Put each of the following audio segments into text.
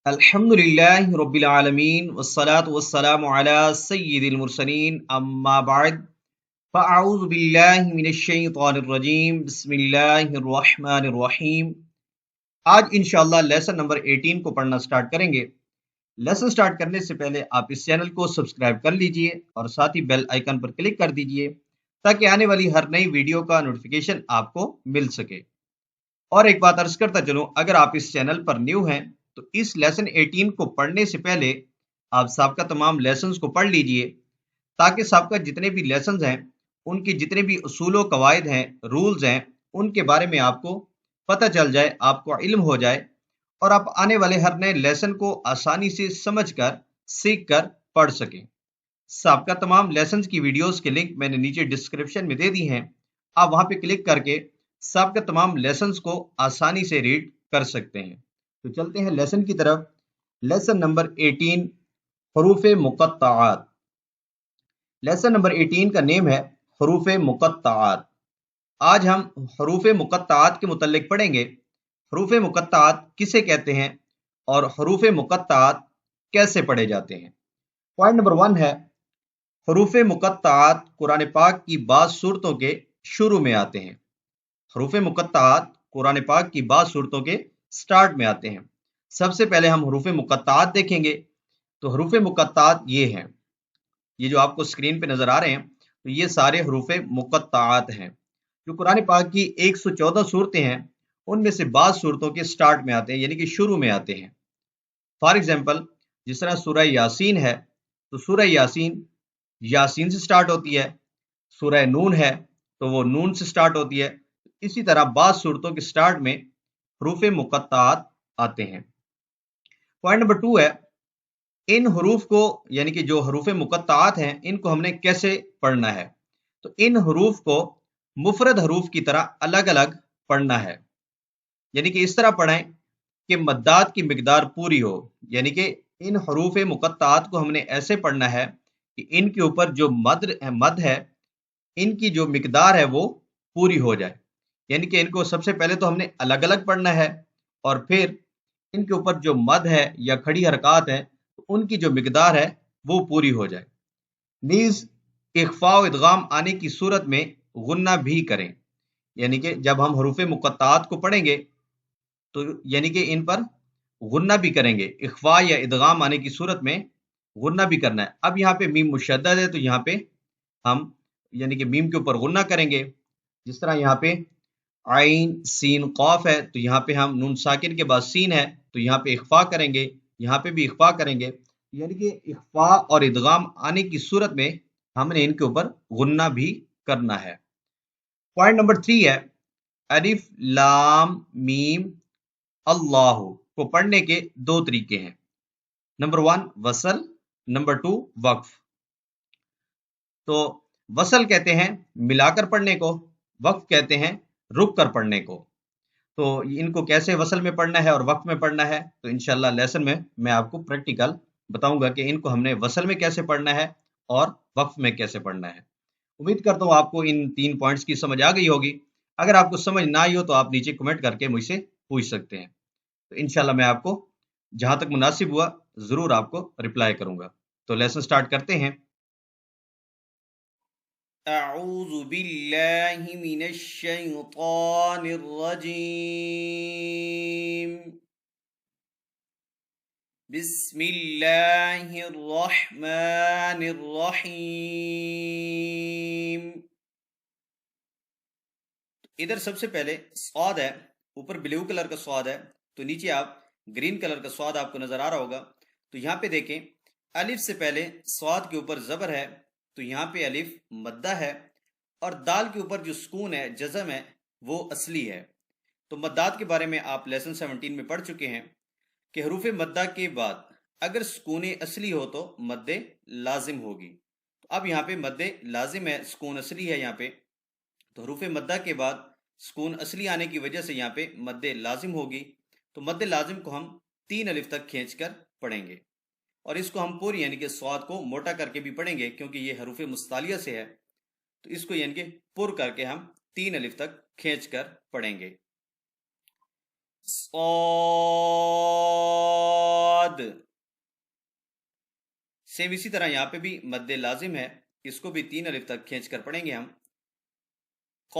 الحمدللہ رب العالمین والصلاة والسلام علی سید المرسلین اما بعد فاعوذ باللہ من الشیطان الرجیم بسم اللہ الرحمن الرحیم۔ آج انشاءاللہ لیسن نمبر 18 کو پڑھنا سٹارٹ کریں گے۔ لیسن سٹارٹ کرنے سے پہلے آپ اس چینل کو سبسکرائب کر لیجئے اور ساتھ ہی بیل آئیکن پر کلک کر دیجئے تاکہ آنے والی ہر نئی ویڈیو کا نوٹیفیکیشن آپ کو مل سکے۔ اور ایک بات عرض کرتا چلوں، اگر آپ اس چینل پر نیو ہیں تو اس لیسن 18 کو پڑھنے سے پہلے آپ سابقہ تمام لیسنز کو پڑھ لیجئے تاکہ سابقہ جتنے بھی لیسنز ہیں ان کی جتنے بھی اصول و قواعد ہیں، رولز ہیں، ان کے بارے میں آپ کو پتہ چل جائے، آپ کو علم ہو جائے اور آپ آنے والے ہر نئے لیسن کو آسانی سے سمجھ کر سیکھ کر پڑھ سکیں۔ سابقہ تمام لیسنز کی ویڈیوز کے لنک میں نے نیچے ڈسکرپشن میں دے دی ہیں، آپ وہاں پہ کلک کر کے سابقہ تمام لیسنز کو آسانی سے ریڈ کر سکتے ہیں۔ تو چلتے ہیں لیسن کی طرف۔ لیسن نمبر 18 حروف مقطعات۔ لیسن نمبر 18 کا نیم ہے حروف مقطعات۔ آج ہم حروف مقطعات کے متعلق پڑھیں گے۔ حروف مقطعات کسے کہتے ہیں اور حروف مقطعات کیسے پڑھے جاتے ہیں۔ پوائنٹ نمبر 1 ہے حروف مقطعات قرآن پاک کی بعض صورتوں کے شروع میں آتے ہیں۔ حروف مقطعات قرآن پاک کی بعض صورتوں کے سٹارٹ میں آتے ہیں۔ سب سے پہلے ہم حروف مقطعات دیکھیں گے۔ تو حروف مقطعات یہ ہیں، یہ جو آپ کو اسکرین پہ نظر آ رہے ہیں، تو یہ سارے حروف مقطعات ہیں جو قرآن پاک کی 114 صورتیں ہیں، ان میں سے بعض صورتوں کے سٹارٹ میں آتے ہیں، یعنی کہ شروع میں آتے ہیں۔ فار ایگزامپل جس طرح سورہ یاسین ہے تو سورہ یاسین یاسین سے سٹارٹ ہوتی ہے، سورہ نون ہے تو وہ نون سے سٹارٹ ہوتی ہے۔ اسی طرح بعض صورتوں کے سٹارٹ میں حروف مقطعات آتے ہیں۔ پوائنٹ نمبر 2 ہے ان حروف کو، یعنی کہ جو حروف مقطعات ہیں، ان کو ہم نے کیسے پڑھنا ہے۔ تو ان حروف کو مفرد حروف کی طرح الگ الگ پڑھنا ہے، یعنی کہ اس طرح پڑھیں کہ مدات کی مقدار پوری ہو، یعنی کہ ان حروف مقطعات کو ہم نے ایسے پڑھنا ہے کہ ان کے اوپر جو مد ہے، ان کی جو مقدار ہے وہ پوری ہو جائے، یعنی کہ ان کو سب سے پہلے تو ہم نے الگ الگ پڑھنا ہے اور پھر ان کے اوپر جو مد ہے یا کھڑی حرکات ہیں ان کی جو مقدار ہے وہ پوری ہو جائے۔ نیز اخفاء و ادغام آنے کی صورت میں غنہ بھی کریں، یعنی کہ جب ہم حروف مقطعات کو پڑھیں گے تو یعنی کہ ان پر غنہ بھی کریں گے۔ اخفاء یا ادغام آنے کی صورت میں غنہ بھی کرنا ہے۔ اب یہاں پہ میم مشدد ہے تو یہاں پہ ہم یعنی کہ میم کے اوپر غنہ کریں گے، جس طرح یہاں پہ عین سین قاف ہے تو یہاں پہ ہم نون ساکن کے بعد سین ہے تو یہاں پہ اخفاء کریں گے، یہاں پہ بھی اخفاء کریں گے، یعنی کہ اخفاء اور ادغام آنے کی صورت میں ہم نے ان کے اوپر غنہ بھی کرنا ہے۔ پوائنٹ نمبر 3 ہے الف لام میم اللہ کو پڑھنے کے 2 طریقے ہیں۔ نمبر 1 وصل، نمبر 2 وقف۔ تو وصل کہتے ہیں ملا کر پڑھنے کو، وقف کہتے ہیں رک کر پڑھنے کو۔ تو ان کو کیسے وصل میں پڑھنا ہے اور وقف میں پڑھنا ہے تو انشاءاللہ لیسن میں آپ کو پریکٹیکل بتاؤں گا کہ ان کو ہم نے وصل میں کیسے پڑھنا ہے اور وقف میں کیسے پڑھنا ہے۔ امید کرتا ہوں آپ کو ان 3 پوائنٹس کی سمجھ آ گئی ہوگی۔ اگر آپ کو سمجھ نہ آئی ہو تو آپ نیچے کمنٹ کر کے مجھ سے پوچھ سکتے ہیں، تو انشاءاللہ میں آپ کو جہاں تک مناسب ہوا ضرور آپ کو رپلائی کروں گا۔ تو لیسن سٹارٹ کرتے ہیں۔ اعوذ باللہ من الشیطان الرجیم، بسم اللہ الرحمن الرحیم۔ ادھر سب سے پہلے صاد ہے، اوپر بلیو کلر کا صاد ہے تو نیچے آپ گرین کلر کا صاد آپ کو نظر آ رہا ہوگا۔ تو یہاں پہ دیکھیں الف سے پہلے صاد کے اوپر زبر ہے تو یہاں پہ الف مدہ ہے، اور دال کے اوپر جو سکون ہے، جزم ہے، وہ اصلی ہے۔ تو مدات کے بارے میں آپ لیسن 17 میں پڑھ چکے ہیں کہ حروف مدہ کے بعد اگر سکون اصلی ہو تو مد لازم ہوگی۔ تو اب یہاں پہ مد لازم ہے، سکون اصلی ہے یہاں پہ، تو حروف مدہ کے بعد سکون اصلی آنے کی وجہ سے یہاں پہ مد لازم ہوگی۔ تو مد لازم کو ہم 3 الف تک کھینچ کر پڑھیں گے، اور اس کو ہم پوری یعنی کہ صاد کو موٹا کر کے بھی پڑھیں گے کیونکہ یہ حروف مستعلیہ سے ہے، تو اس کو یعنی کہ پر کر کے ہم 3 الف تک کھینچ کر پڑھیں گے۔ صاد مد، سیم اسی طرح یہاں پہ بھی مد لازم ہے، اس کو بھی 3 الف تک کھینچ کر پڑھیں گے ہم. قاف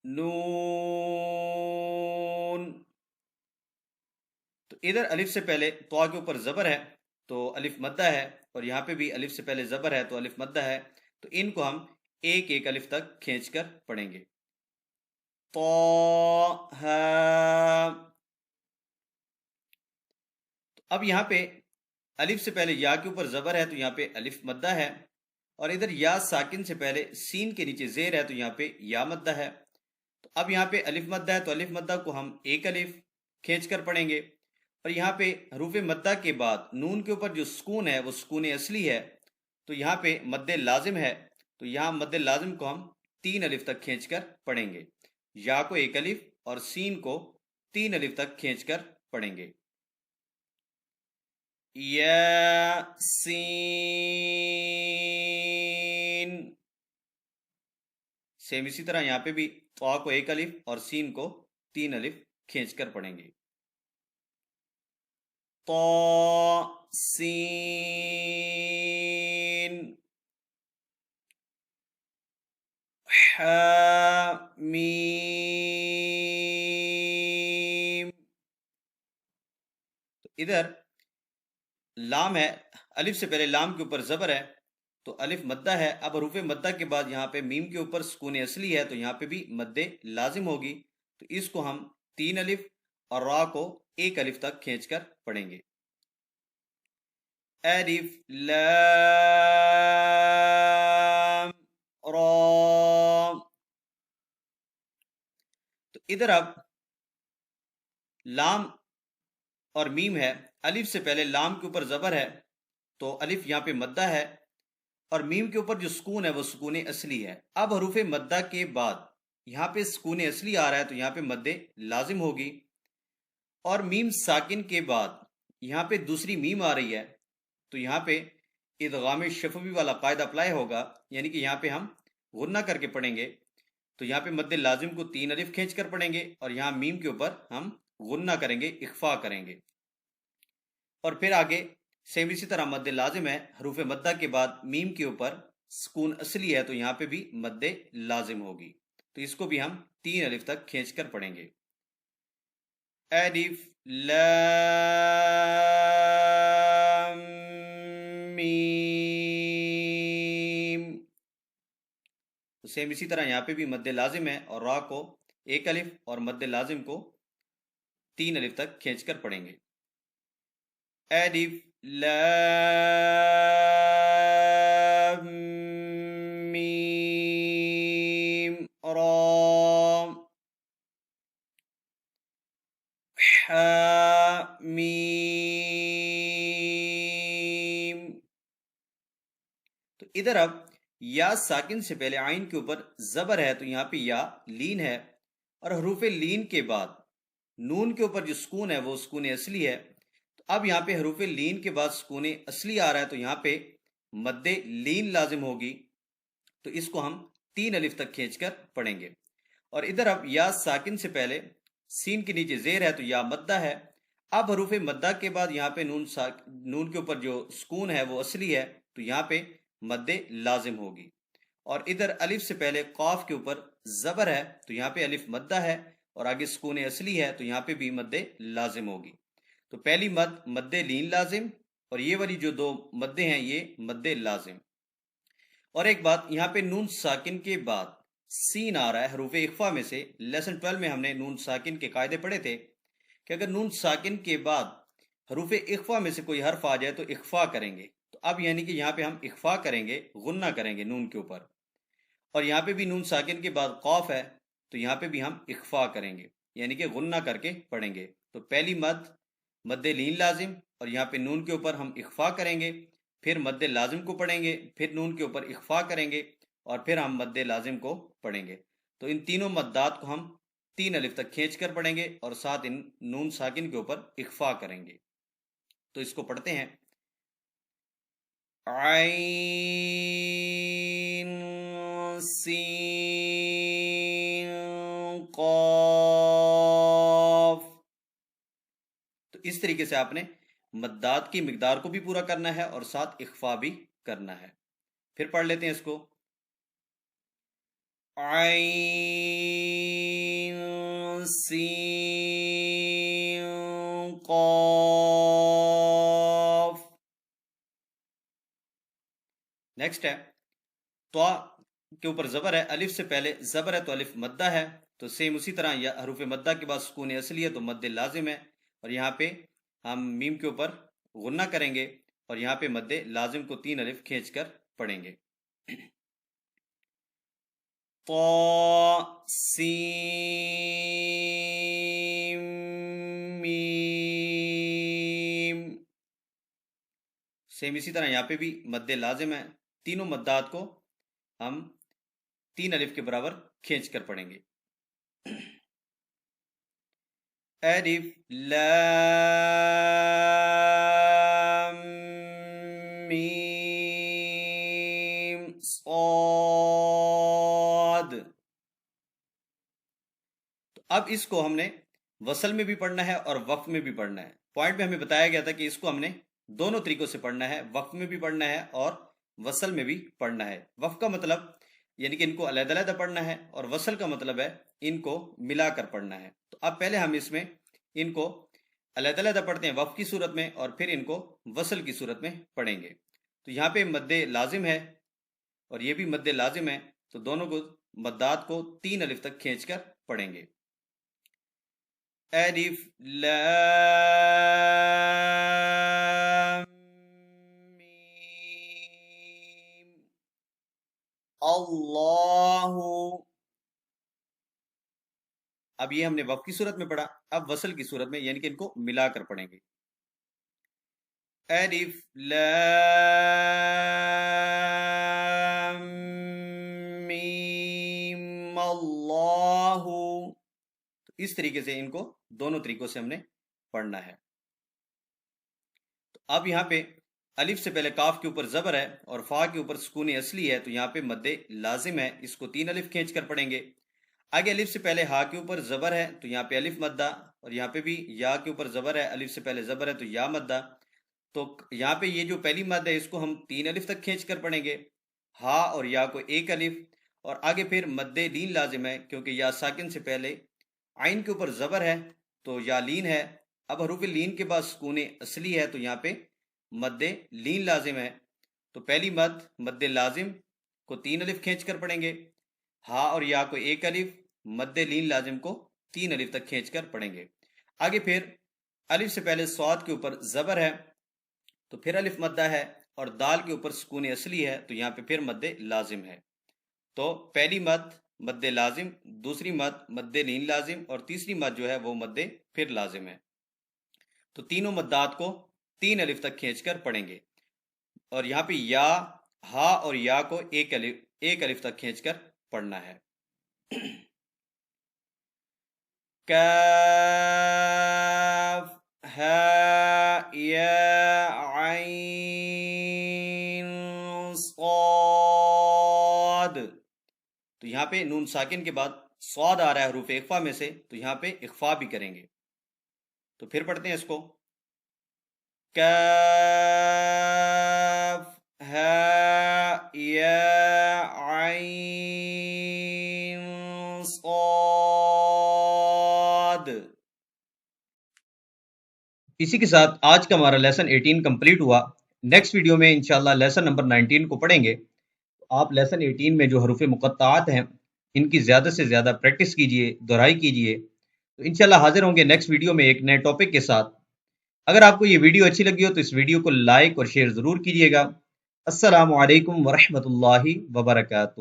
نون. تو ادھر الف سے پہلے طا کے اوپر زبر ہے تو الف مدہ ہے، اور یہاں پہ بھی الف سے پہلے زبر ہے تو الف مدہ ہے، تو ان کو ہم ایک ایک الف تک کھینچ کر پڑھیں گے. طه. اب یہاں پہ الف سے پہلے یا کے اوپر زبر ہے تو یہاں پہ الف مدہ ہے، اور ادھر یا ساکن سے پہلے سین کے نیچے زیر ہے تو یہاں پہ یا مدہ ہے. تو اب یہاں پہ الف مدہ ہے تو الف مدہ کو ہم ایک الف کھینچ کر پڑھیں گے، اور یہاں پہ حروف مدہ کے بعد نون کے اوپر جو سکون ہے وہ سکون اصلی ہے، تو یہاں پہ مد لازم ہے، تو یہاں مد لازم کو ہم 3 الف تک کھینچ کر پڑھیں گے. یا کو ایک الف اور سین کو 3 الف تک کھینچ کر پڑھیں گے. یاسین. سیم اسی طرح یہاں پہ بھی طا کو ایک الف اور سین کو 3 الف کھینچ کر پڑھیں گے. طاسین. حامیم. ادھر لام ہے، الف سے پہلے لام کے اوپر زبر ہے تو الف مدہ ہے. اب حروف مدہ کے بعد یہاں پہ میم کے اوپر سکون اصلی ہے تو یہاں پہ بھی مد لازم ہوگی، تو اس کو ہم 3 الف اور را کو ایک الف تک کھینچ کر پڑھیں گے. الف لام را. تو ادھر اب لام اور میم ہے، الف سے پہلے لام کے اوپر زبر ہے تو الف یہاں پہ مدہ ہے، اور میم کے اوپر جو سکون ہے وہ سکون اصلی ہے. اب حروف مدہ کے بعد یہاں پہ سکون اصلی آ رہا ہے تو یہاں پہ مد لازم ہوگی، اور میم ساکن کے بعد یہاں پہ دوسری میم آ رہی ہے تو یہاں پہ ادغام شفوی والا قاعدہ اپلائی ہوگا، یعنی کہ یہاں پہ ہم غنہ کر کے پڑھیں گے. تو یہاں پہ مد لازم کو 3 الف کھینچ کر پڑھیں گے، اور یہاں میم کے اوپر ہم غنہ کریں گے، اخفا کریں گے. اور پھر آگے سیم اسی طرح مد لازم ہے، حروف مدہ کے بعد میم کے اوپر سکون اصلی ہے تو یہاں پہ بھی مد لازم ہوگی، تو اس کو بھی ہم 3 الف تک کھینچ کر پڑھیں گے. الف لام میم. سیم اسی طرح یہاں پہ بھی مد لازم ہے، اور را کو ایک الف اور مد لازم کو 3 الف تک کھینچ کر پڑھیں گے. الف لام میم را. حامیم. تو ادھر اب یا ساکن سے پہلے عین کے اوپر زبر ہے تو یہاں پہ یا لین ہے، اور حروف لین کے بعد نون کے اوپر جو سکون ہے وہ سکون اصلی ہے. تو اب یہاں پہ حروف لین کے بعد سکون اصلی آ رہا ہے تو یہاں پہ مد لین لازم ہوگی، تو اس کو ہم 3 الف تک کھینچ کر پڑھیں گے. اور ادھر اب یا ساکن سے پہلے سین کے نیچے زیر ہے تو یا مدہ ہے. اب حروف مدہ کے بعد یہاں پہ نون کے اوپر جو سکون ہے وہ اصلی ہے تو یہاں پہ مد لازم ہوگی. اور ادھر الف سے پہلے قاف کے اوپر زبر ہے تو یہاں پہ الف مدہ ہے، اور آگے سکون اصلی ہے تو یہاں پہ بھی مد لازم ہوگی. تو پہلی مد لین لازم، اور یہ والی جو 2 مدیں ہیں یہ مد لازم. اور ایک بات، یہاں پہ نون ساکن کے بعد سین آ رہا ہے حروف اخفا میں سے. لیسن 12 میں ہم نے نون ساکن کے قاعدے پڑھے تھے کہ اگر نون ساکن کے بعد حروف اخفا میں سے کوئی حرف آ جائے تو اخفا کریں گے. تو اب یعنی کہ یہاں پہ ہم اخفا کریں گے، غنہ کریں گے نون کے اوپر. اور یہاں پہ بھی نون ساکن کے بعد قاف ہے تو یہاں پہ بھی ہم اخفا کریں گے، یعنی کہ غنہ کر کے پڑھیں گے. تو پہلی مد لین لازم، اور یہاں پہ نون کے اوپر ہم اخفا کریں گے، پھر مد لازم کو پڑھیں گے، پھر نون کے اوپر اخفا کریں گے، اور پھر ہم مد لازم کو پڑھیں گے. تو ان تینوں مدات کو ہم 3 الف تک کھینچ کر پڑھیں گے، اور ساتھ ان نون ساکن کے اوپر اخفا کریں گے. تو اس کو پڑھتے ہیں. عین سین قاف اس طریقے سے آپ نے مدات کی مقدار کو بھی پورا کرنا ہے اور ساتھ اخفا بھی کرنا ہے۔ پھر پڑھ لیتے ہیں اس کو۔ عین سین قاف۔ نیکسٹ ہے تو کے اوپر زبر ہے، الف سے پہلے زبر ہے تو الف مدہ ہے، تو سیم اسی طرح یا حروف مدہ کے بعد سکون اصلی ہے تو مد لازم ہے، اور یہاں پہ ہم میم کے اوپر غنہ کریں گے اور یہاں پہ مد لازم کو 3 الف کھینچ کر پڑھیں گے۔ طا سین میم، سیم اسی طرح یہاں پہ بھی مد لازم ہے، تینوں مدات کو ہم 3 الف کے برابر کھینچ کر پڑھیں گے۔ الف لام میم صاد۔ تو اب اس کو ہم نے وصل میں بھی پڑھنا ہے اور وقف میں بھی پڑھنا ہے۔ پوائنٹ میں ہمیں بتایا گیا تھا کہ اس کو ہم نے دونوں طریقوں سے پڑھنا ہے، وقف میں بھی پڑھنا ہے اور وصل میں بھی پڑھنا ہے۔ وقف کا مطلب یعنی کہ ان کو علیحدہ علیحدہ پڑھنا ہے، اور وصل کا مطلب ہے ان کو ملا کر پڑھنا ہے۔ تو اب پہلے ہم اس میں ان کو علیحدہ علیحدہ پڑھتے ہیں وقف کی صورت میں، اور پھر ان کو وصل کی صورت میں پڑھیں گے۔ تو یہاں پہ مد لازم ہے اور یہ بھی مد لازم ہے، تو دونوں کو مدات کو 3 الف تک کھینچ کر پڑھیں گے۔ الف لام میم اللہ۔ اب یہ ہم نے وقف کی صورت میں پڑھا، اب وصل کی صورت میں یعنی کہ ان کو ملا کر پڑھیں گے۔ الف لام میم اللہ۔ تو اس طریقے سے ان کو دونوں طریقوں سے ہم نے پڑھنا ہے۔ تو اب یہاں پہ الف سے پہلے کاف کے اوپر زبر ہے اور فا کے اوپر سکون اصلی ہے، تو یہاں پہ مد لازم ہے، اس کو 3 الف کھینچ کر پڑھیں گے۔ آگے الف سے پہلے ہا کے اوپر زبر ہے تو یہاں پہ الف مدہ، اور یہاں پہ بھی یا کے اوپر زبر ہے، الف سے پہلے زبر ہے تو یا مدہ۔ تو یہاں پہ یہ جو پہلی مد ہے اس کو ہم 3 الف تک کھینچ کر پڑھیں گے، ہا اور یا کو 1 الف، اور آگے پھر مد لین لازم ہے کیونکہ یا ساکن سے پہلے عین کے اوپر زبر ہے تو یا لین ہے۔ اب حروف لین کے بعد سکون اصلی ہے تو یہاں پہ مد لین لازم ہے، تو پہلی مد لازم کو 3 الف کھینچ کر پڑھیں گے، ہا اور یا کو 1 الف، مد لین لازم کو 3 الف تک کھینچ کر پڑھیں گے۔ آگے پھر الف سے پہلے صاد کے اوپر زبر ہے تو پھر الف مدہ ہے، اور دال کے اوپر سکون اصلی ہے تو یہاں پہ پھر مد لازم ہے۔ تو پہلی مد لازم، دوسری مد لین لازم، اور تیسری مد جو ہے وہ مد پھر لازم ہے۔ تو تینوں مدات کو 3 الف تک کھینچ کر پڑھیں گے، اور یہاں پہ یا، ہا اور یا کو 1 الف تک کھینچ کر پڑھنا ہے۔ کاف ہا یا عین صاد۔ تو یہاں پہ نون ساکن کے بعد صاد آ رہا ہے حروف اخفا میں سے، تو یہاں پہ اخفا بھی کریں گے۔ تو پھر پڑھتے ہیں اس کو۔ کاف ہا یا عین صاد۔ اسی کے ساتھ آج کا ہمارا لیسن 18 کمپلیٹ ہوا۔ نیکسٹ ویڈیو میں انشاءاللہ لیسن نمبر 19 کو پڑھیں گے۔ آپ لیسن 18 میں جو حروف مقطعات ہیں ان کی زیادہ سے زیادہ پریکٹس کیجئے، دہرائی کیجئے، تو انشاءاللہ حاضر ہوں گے نیکسٹ ویڈیو میں ایک نئے ٹاپک کے ساتھ۔ اگر آپ کو یہ ویڈیو اچھی لگی ہو تو اس ویڈیو کو لائک اور شیئر ضرور کیجئے گا۔ السلام علیکم ورحمۃ اللہ وبرکاتہ۔